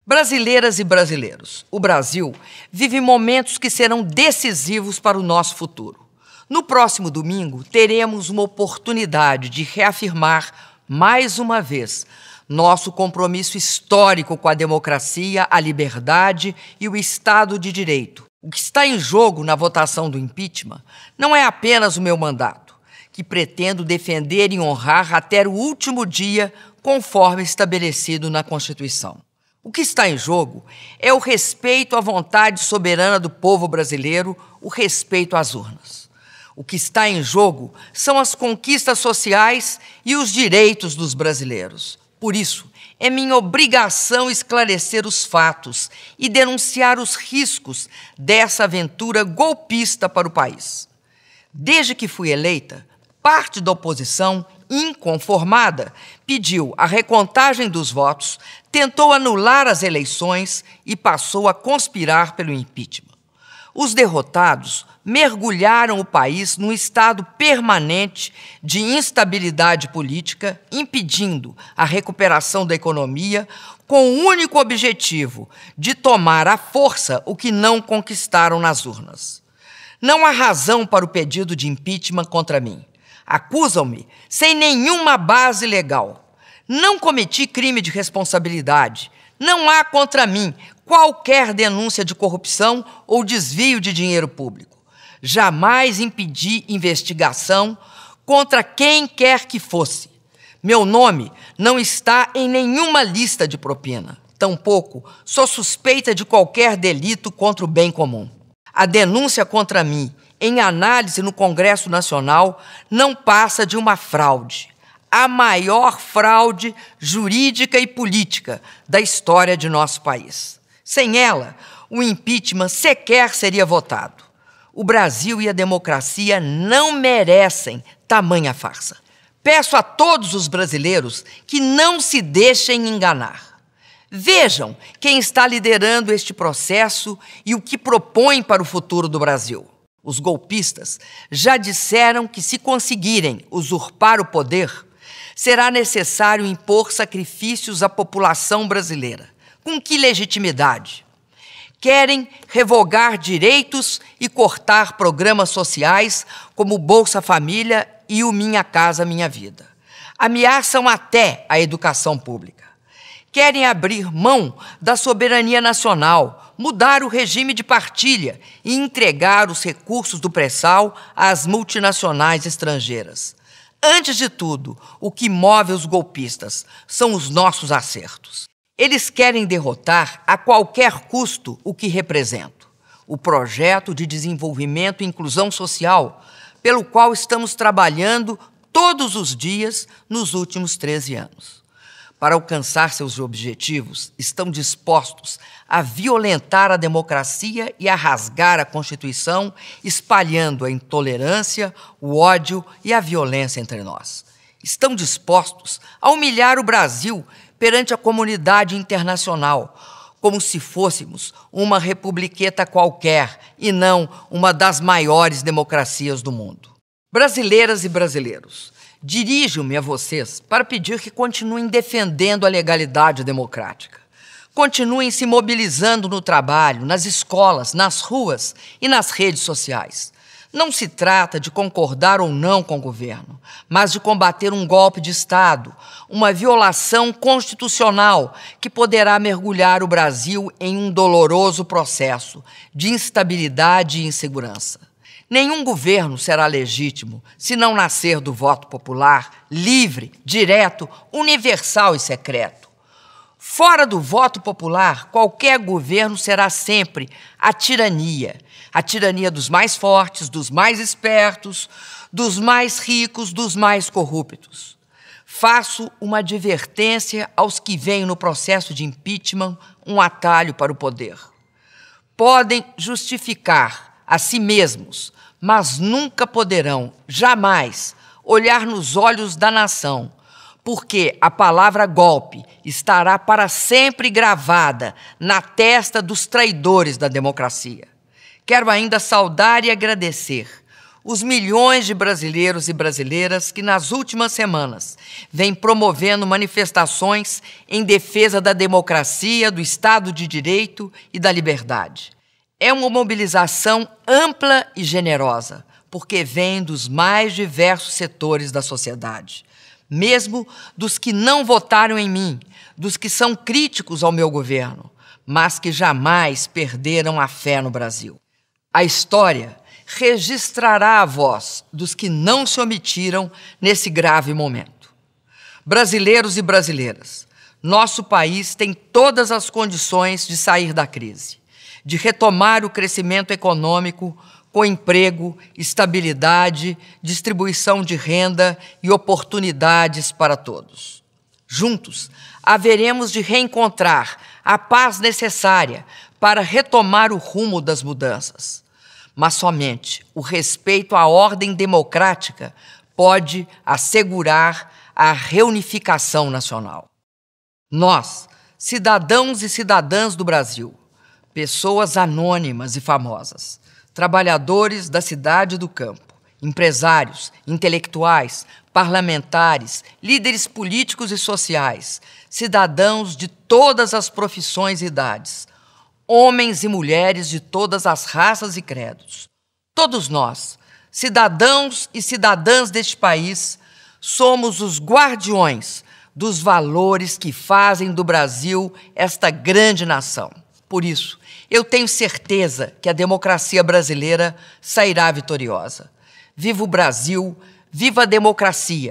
Brasileiras e brasileiros, o Brasil vive momentos que serão decisivos para o nosso futuro. No próximo domingo, teremos uma oportunidade de reafirmar, mais uma vez, nosso compromisso histórico com a democracia, a liberdade e o Estado de Direito. O que está em jogo na votação do impeachment não é apenas o meu mandato, que pretendo defender e honrar até o último dia, conforme estabelecido na Constituição. O que está em jogo é o respeito à vontade soberana do povo brasileiro, o respeito às urnas. O que está em jogo são as conquistas sociais e os direitos dos brasileiros. Por isso, é minha obrigação esclarecer os fatos e denunciar os riscos dessa aventura golpista para o país. Desde que fui eleita, parte da oposição, inconformada, pediu a recontagem dos votos, tentou anular as eleições e passou a conspirar pelo impeachment. Os derrotados mergulharam o país num estado permanente de instabilidade política, impedindo a recuperação da economia, com o único objetivo de tomar à força o que não conquistaram nas urnas. Não há razão para o pedido de impeachment contra mim. Acusam-me sem nenhuma base legal. Não cometi crime de responsabilidade. Não há contra mim qualquer denúncia de corrupção ou desvio de dinheiro público. Jamais impedi investigação contra quem quer que fosse. Meu nome não está em nenhuma lista de propina. Tampouco sou suspeita de qualquer delito contra o bem comum. A denúncia contra mim, em análise no Congresso Nacional, não passa de uma fraude. A maior fraude jurídica e política da história de nosso país. Sem ela, o impeachment sequer seria votado. O Brasil e a democracia não merecem tamanha farsa. Peço a todos os brasileiros que não se deixem enganar. Vejam quem está liderando este processo e o que propõe para o futuro do Brasil. Os golpistas já disseram que, se conseguirem usurpar o poder, será necessário impor sacrifícios à população brasileira. Com que legitimidade? Querem revogar direitos e cortar programas sociais como o Bolsa Família e o Minha Casa Minha Vida. Ameaçam até a educação pública. Querem abrir mão da soberania nacional, mudar o regime de partilha e entregar os recursos do pré-sal às multinacionais estrangeiras. Antes de tudo, o que move os golpistas são os nossos acertos. Eles querem derrotar a qualquer custo o que represento: o projeto de desenvolvimento e inclusão social, pelo qual estamos trabalhando todos os dias nos últimos 13 anos. Para alcançar seus objetivos, estão dispostos a violentar a democracia e a rasgar a Constituição, espalhando a intolerância, o ódio e a violência entre nós. Estão dispostos a humilhar o Brasil perante a comunidade internacional, como se fôssemos uma republiqueta qualquer e não uma das maiores democracias do mundo. Brasileiras e brasileiros, dirijo-me a vocês para pedir que continuem defendendo a legalidade democrática. Continuem se mobilizando no trabalho, nas escolas, nas ruas e nas redes sociais. Não se trata de concordar ou não com o governo, mas de combater um golpe de Estado, uma violação constitucional que poderá mergulhar o Brasil em um doloroso processo de instabilidade e insegurança. Nenhum governo será legítimo se não nascer do voto popular, livre, direto, universal e secreto. Fora do voto popular, qualquer governo será sempre a tirania dos mais fortes, dos mais espertos, dos mais ricos, dos mais corruptos. Faço uma advertência aos que veem no processo de impeachment um atalho para o poder. Podem justificar a si mesmos, mas nunca poderão, jamais, olhar nos olhos da nação, porque a palavra golpe estará para sempre gravada na testa dos traidores da democracia. Quero ainda saudar e agradecer os milhões de brasileiros e brasileiras que nas últimas semanas vêm promovendo manifestações em defesa da democracia, do Estado de Direito e da liberdade. É uma mobilização ampla e generosa, porque vem dos mais diversos setores da sociedade, mesmo dos que não votaram em mim, dos que são críticos ao meu governo, mas que jamais perderam a fé no Brasil. A história registrará a voz dos que não se omitiram nesse grave momento. Brasileiros e brasileiras, nosso país tem todas as condições de sair da crise, de retomar o crescimento econômico com emprego, estabilidade, distribuição de renda e oportunidades para todos. Juntos, haveremos de reencontrar a paz necessária para retomar o rumo das mudanças. Mas somente o respeito à ordem democrática pode assegurar a reunificação nacional. Nós, cidadãos e cidadãs do Brasil, pessoas anônimas e famosas, trabalhadores da cidade e do campo, empresários, intelectuais, parlamentares, líderes políticos e sociais, cidadãos de todas as profissões e idades, homens e mulheres de todas as raças e credos. Todos nós, cidadãos e cidadãs deste país, somos os guardiões dos valores que fazem do Brasil esta grande nação. Por isso, eu tenho certeza que a democracia brasileira sairá vitoriosa. Viva o Brasil, viva a democracia!